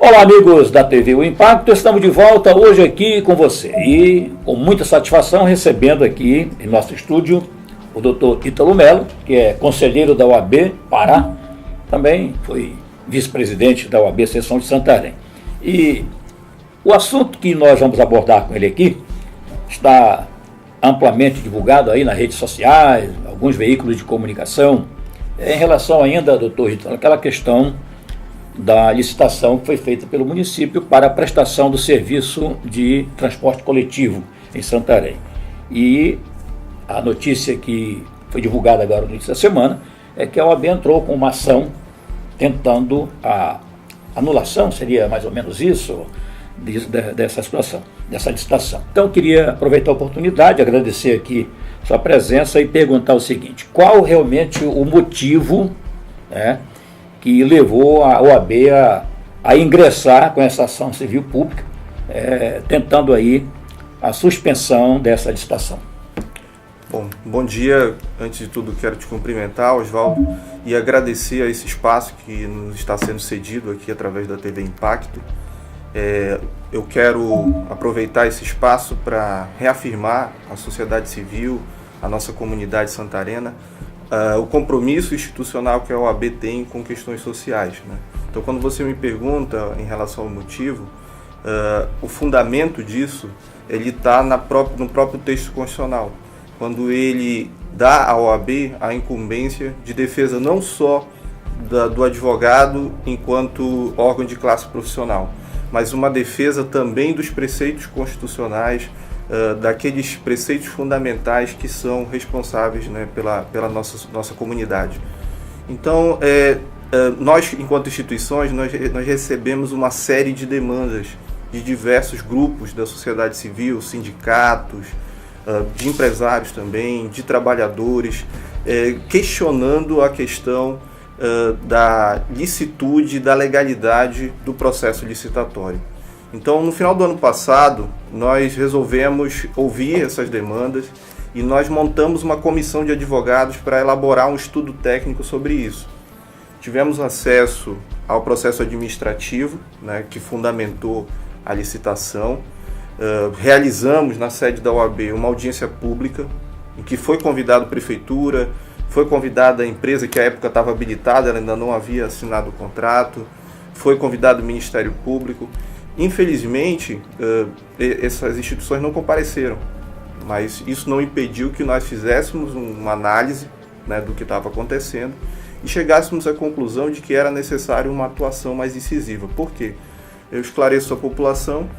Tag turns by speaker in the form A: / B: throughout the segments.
A: Olá, amigos da TV O Impacto, estamos de volta hoje aqui com você e com muita satisfação recebendo aqui em nosso estúdio o Dr. Ítalo Melo, que é conselheiro da OAB Pará, também foi vice-presidente da OAB Seção de Santarém. E o assunto que nós vamos abordar com ele aqui está amplamente divulgado aí nas redes sociais, alguns veículos de comunicação, em relação ainda, doutor Ítalo, aquela questão da licitação que foi feita pelo município para a prestação do serviço de transporte coletivo em Santarém. E a notícia que foi divulgada agora no início da semana é que a OAB entrou com uma ação tentando a anulação, seria mais ou menos isso, dessa situação, dessa licitação. Então, eu queria aproveitar a oportunidade, agradecer aqui sua presença e perguntar o seguinte: qual realmente o motivo, que levou a OAB a ingressar com essa ação civil pública, tentando aí a suspensão dessa licitação?
B: Bom dia. Antes de tudo, quero te cumprimentar, Oswaldo, e agradecer a esse espaço que nos está sendo cedido aqui através da TV Impacto. Eu quero aproveitar esse espaço para reafirmar à sociedade civil, à nossa comunidade santarena, o compromisso institucional que a OAB tem com questões sociais, né? Então, quando você me pergunta em relação ao motivo, o fundamento disso ele está no próprio texto constitucional, quando ele dá à OAB a incumbência de defesa não só do advogado enquanto órgão de classe profissional, mas uma defesa também dos preceitos constitucionais, daqueles preceitos fundamentais que são responsáveis, né, pela nossa comunidade. Então, nós, enquanto instituições, nós recebemos uma série de demandas de diversos grupos da sociedade civil, sindicatos, de empresários também, de trabalhadores, questionando a questão da licitude, da legalidade do processo licitatório. Então, no final do ano passado, nós resolvemos ouvir essas demandas e nós montamos uma comissão de advogados para elaborar um estudo técnico sobre isso. Tivemos acesso ao processo administrativo, né, que fundamentou a licitação. Realizamos na sede da OAB uma audiência pública, em que foi convidada a prefeitura, foi convidada a empresa que à época estava habilitada, ela ainda não havia assinado o contrato, foi convidado o Ministério Público. Infelizmente, essas instituições não compareceram, mas isso não impediu que nós fizéssemos uma análise, né, do que estava acontecendo e chegássemos à conclusão de que era necessário uma atuação mais incisiva. Por quê? Eu esclareço à população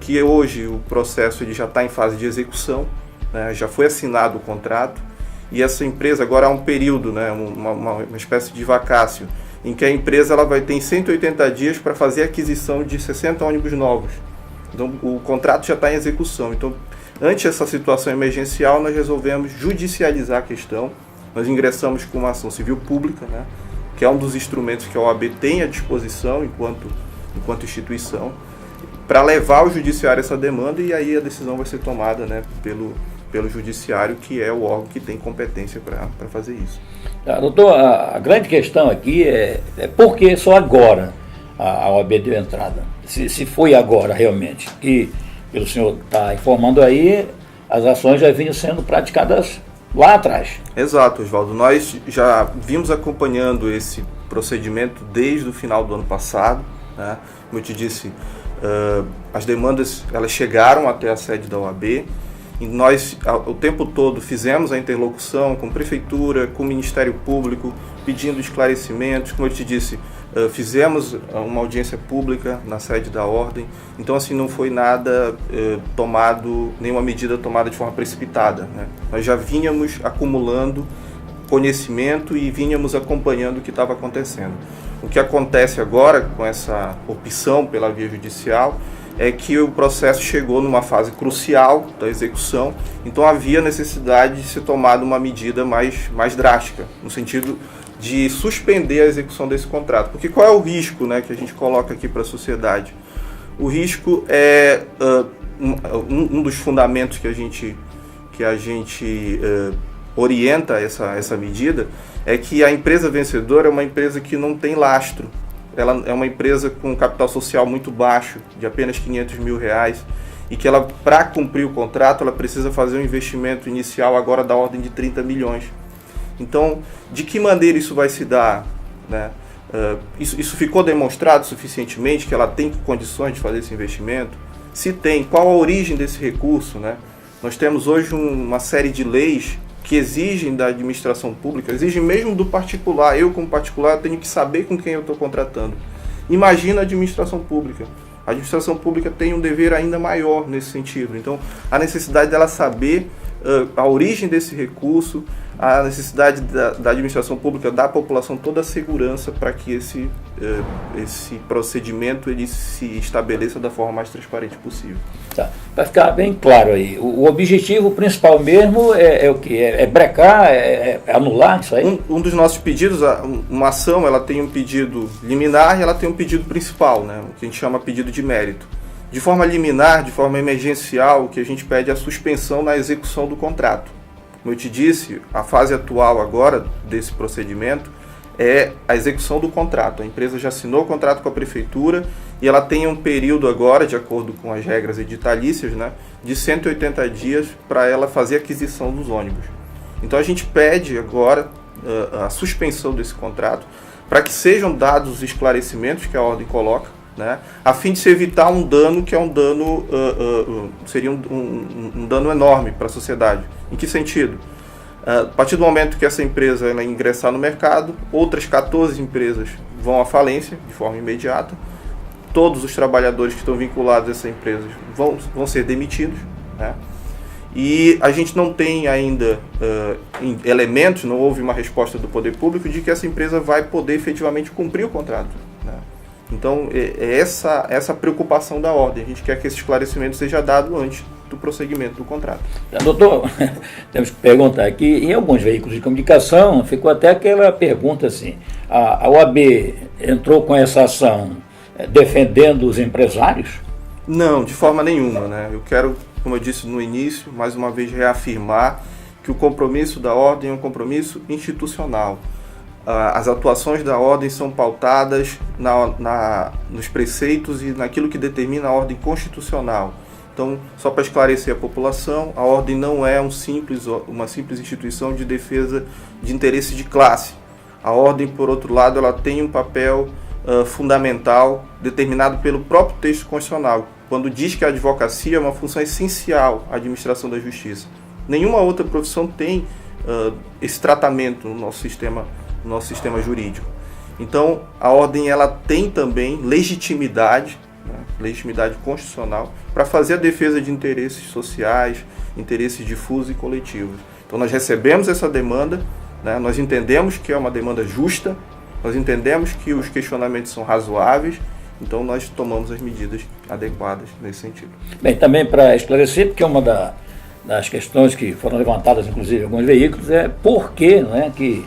B: que hoje o processo ele já está em fase de execução, né, já foi assinado o contrato e essa empresa agora há um período, né, uma espécie de vacácio, em que a empresa ela vai ter 180 dias para fazer a aquisição de 60 ônibus novos. Então, o contrato já está em execução. Então, ante essa situação emergencial, nós resolvemos judicializar a questão. Nós ingressamos com uma ação civil pública, né, que é um dos instrumentos que a OAB tem à disposição enquanto instituição, para levar ao judiciário essa demanda, e aí a decisão vai ser tomada, né, pelo judiciário, que é o órgão que tem competência para fazer isso.
A: Doutor, a grande questão aqui é por que só agora a OAB deu entrada? Se foi agora realmente, que pelo senhor está informando aí, as ações já vinham sendo praticadas lá atrás.
B: Exato, Oswaldo. Nós já vimos acompanhando esse procedimento desde o final do ano passado, né? Como eu te disse, as demandas elas chegaram até a sede da OAB, e nós, o tempo todo, fizemos a interlocução com a Prefeitura, com o Ministério Público, pedindo esclarecimentos. Como eu te disse, fizemos uma audiência pública na sede da Ordem. Então, assim, não foi nada nenhuma medida tomada de forma precipitada, né? Nós já vínhamos acumulando conhecimento e vínhamos acompanhando o que estava acontecendo. O que acontece agora com essa opção pela via judicial é que o processo chegou numa fase crucial da execução, então havia necessidade de ser tomada uma medida mais drástica, no sentido de suspender a execução desse contrato. Porque qual é o risco, né, que a gente coloca aqui para a sociedade? O risco é um dos fundamentos que a gente orienta essa medida, é que a empresa vencedora é uma empresa que não tem lastro, ela é uma empresa com capital social muito baixo, de apenas R$500 mil, e que ela, para cumprir o contrato, ela precisa fazer um investimento inicial agora da ordem de 30 milhões. Então, de que maneira isso vai se dar, né? Isso ficou demonstrado suficientemente que ela tem condições de fazer esse investimento? Se tem, qual a origem desse recurso, né? Nós temos hoje uma série de leis que exigem da administração pública, exigem mesmo do particular. Eu, como particular, tenho que saber com quem eu estou contratando. Imagina a administração pública. A administração pública tem um dever ainda maior nesse sentido. Então, a necessidade dela saber a origem desse recurso, a necessidade da administração pública dar à população toda a segurança para que esse procedimento ele se estabeleça da forma mais transparente possível.
A: Tá. Para ficar bem claro aí, o objetivo principal mesmo é o que? É brecar, é anular isso aí?
B: Um dos nossos pedidos, uma ação, ela tem um pedido liminar e ela tem um pedido principal, né, o que a gente chama pedido de mérito. De forma liminar, de forma emergencial, o que a gente pede é a suspensão na execução do contrato. Como eu te disse, a fase atual agora desse procedimento é a execução do contrato. A empresa já assinou o contrato com a prefeitura e ela tem um período agora, de acordo com as regras editalícias, né, de 180 dias para ela fazer a aquisição dos ônibus. Então a gente pede agora a suspensão desse contrato para que sejam dados os esclarecimentos que a ordem coloca, né, a fim de se evitar um dano que é um dano, seria um dano enorme para a sociedade. Em que sentido? A partir do momento que essa empresa ela ingressar no mercado, outras 14 empresas vão à falência de forma imediata, todos os trabalhadores que estão vinculados a essa empresa vão ser demitidos, né? E a gente não tem ainda elementos, não houve uma resposta do poder público de que essa empresa vai poder efetivamente cumprir o contrato, né? Então, é essa preocupação da ordem. A gente quer que esse esclarecimento seja dado antes do prosseguimento do contrato.
A: Doutor, temos que perguntar aqui, em alguns veículos de comunicação, ficou até aquela pergunta assim, a OAB entrou com essa ação defendendo os empresários?
B: Não, de forma nenhuma, né? Eu quero, como eu disse no início, mais uma vez reafirmar que o compromisso da ordem é um compromisso institucional. As atuações da ordem são pautadas nos preceitos e naquilo que determina a ordem constitucional. Então, só para esclarecer a população, a ordem não é uma simples instituição de defesa de interesse de classe. A ordem, por outro lado, ela tem um papel fundamental determinado pelo próprio texto constitucional, quando diz que a advocacia é uma função essencial à administração da justiça. Nenhuma outra profissão tem esse tratamento no nosso sistema jurídico. Então, a ordem ela tem também legitimidade, né, legitimidade constitucional, para fazer a defesa de interesses sociais, interesses difusos e coletivos. Então, nós recebemos essa demanda, né, nós entendemos que é uma demanda justa, nós entendemos que os questionamentos são razoáveis, então nós tomamos as medidas adequadas nesse sentido.
A: Bem, também para esclarecer, porque uma das questões que foram levantadas, inclusive em alguns veículos, é por que, né, que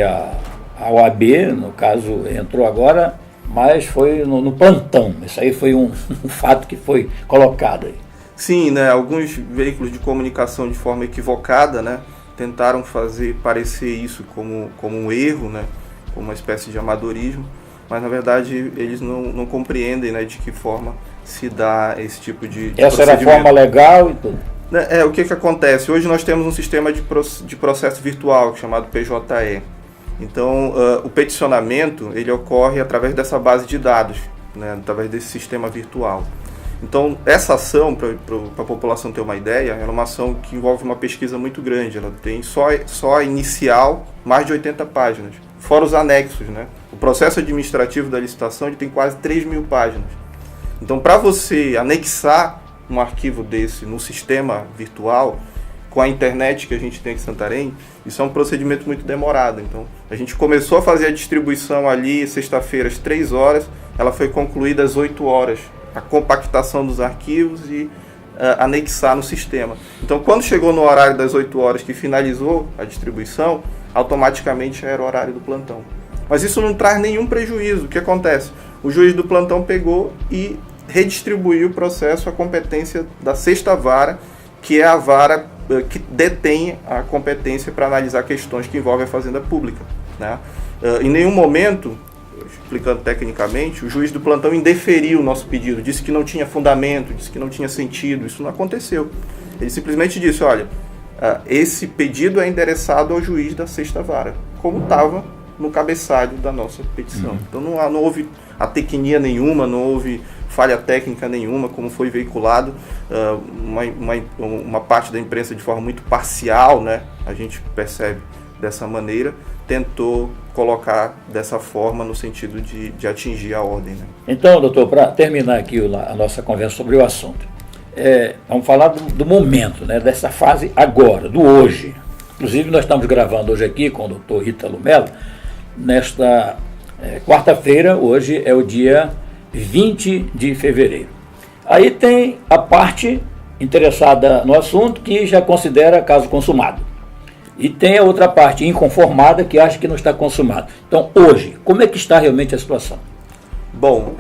A: a OAB, no caso, entrou agora, mas foi no plantão. Isso aí foi um fato que foi colocado aí.
B: Sim, né, alguns veículos de comunicação de forma equivocada, né, tentaram fazer parecer isso como um erro, né, como uma espécie de amadorismo, mas na verdade eles não compreendem, né, de que forma se dá esse tipo de
A: Essa era a forma legal e tudo.
B: O que acontece? Hoje nós temos um sistema de processo virtual chamado PJE. Então, o peticionamento ele ocorre através dessa base de dados, né, através desse sistema virtual. Então, essa ação, para a população ter uma ideia, é uma ação que envolve uma pesquisa muito grande. Ela tem só a inicial, mais de 80 páginas, fora os anexos, né? O processo administrativo da licitação ele tem quase 3.000 páginas. Então, para você anexar um arquivo desse no sistema virtual, com a internet que a gente tem aqui em Santarém, isso é um procedimento muito demorado. Então, a gente começou a fazer a distribuição ali, sexta-feira, às 3 horas, ela foi concluída às 8 horas, a compactação dos arquivos e anexar no sistema. Então, quando chegou no horário das 8 horas que finalizou a distribuição, automaticamente já era o horário do plantão. Mas isso não traz nenhum prejuízo. O que acontece? O juiz do plantão pegou e redistribuiu o processo à competência da sexta vara, que é a vara que detém a competência para analisar questões que envolvem a fazenda pública, né? Em nenhum momento explicando tecnicamente, o juiz do plantão indeferiu o nosso pedido, disse que não tinha fundamento, disse que não tinha sentido, isso não aconteceu. Ele simplesmente disse, olha, esse pedido é endereçado ao juiz da sexta vara, como estava no cabeçalho da nossa petição. Então não houve atequenia nenhuma, não houve falha técnica nenhuma, como foi veiculado uma parte da imprensa de forma muito parcial, né? A gente percebe dessa maneira, tentou colocar dessa forma no sentido de atingir a ordem. Né?
A: Então, doutor, para terminar aqui a nossa conversa sobre o assunto, vamos falar do momento, né, dessa fase agora, do hoje. Inclusive, nós estamos gravando hoje aqui com o doutor Ítalo Mello, nesta quarta-feira, hoje é o dia 20 de fevereiro. Aí tem a parte interessada no assunto que já considera caso consumado. E tem a outra parte inconformada que acha que não está consumado. Então, hoje, como é que está realmente a situação?
B: Bom,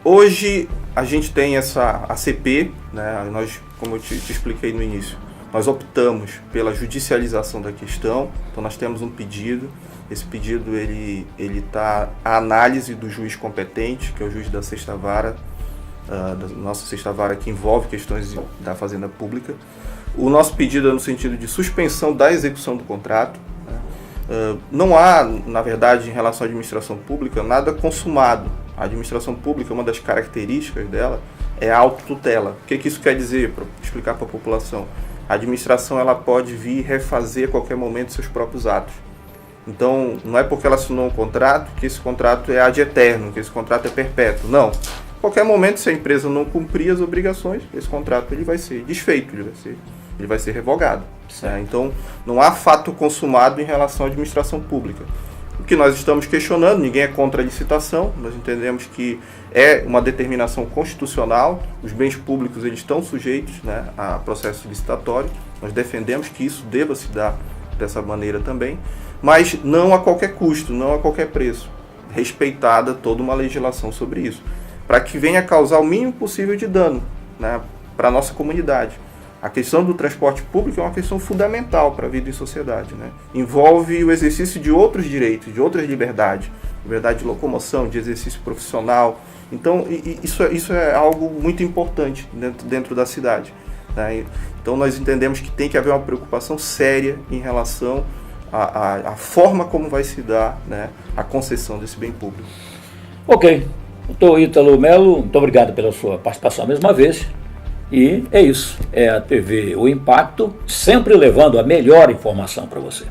B: hoje a gente tem essa ACP, né? Nós, como eu te expliquei no início, nós optamos pela judicialização da questão. Então, nós temos um pedido. Esse pedido ele está à análise do juiz competente, que é o juiz da sexta vara, da nossa sexta vara, que envolve questões da Fazenda Pública. O nosso pedido é no sentido de suspensão da execução do contrato. Né? Não há, na verdade, em relação à administração pública, nada consumado. A administração pública, uma das características dela é a autotutela. O que isso quer dizer, para explicar para a população? A administração ela pode vir refazer a qualquer momento seus próprios atos. Então, não é porque ela assinou um contrato que esse contrato é ad eterno, que esse contrato é perpétuo. Não. A qualquer momento, se a empresa não cumprir as obrigações, esse contrato ele vai ser desfeito, ele vai ser revogado. Né? Então, não há fato consumado em relação à administração pública. O que nós estamos questionando, ninguém é contra a licitação, nós entendemos que é uma determinação constitucional, os bens públicos eles estão sujeitos, né, a processo licitatório, nós defendemos que isso deva se dar dessa maneira também, mas não a qualquer custo, não a qualquer preço, respeitada toda uma legislação sobre isso, para que venha causar o mínimo possível de dano, né, para a nossa comunidade. A questão do transporte público é uma questão fundamental para a vida em sociedade. Né? Envolve o exercício de outros direitos, de outras liberdades, liberdade de locomoção, de exercício profissional. Então, isso é algo muito importante dentro da cidade. Né? Então, nós entendemos que tem que haver uma preocupação séria em relação à forma como vai se dar, né, a concessão desse bem público.
A: Ok. Doutor Ítalo Mello, muito obrigado pela sua participação mais uma vez. E é isso, é a TV O Impacto, sempre levando a melhor informação para você.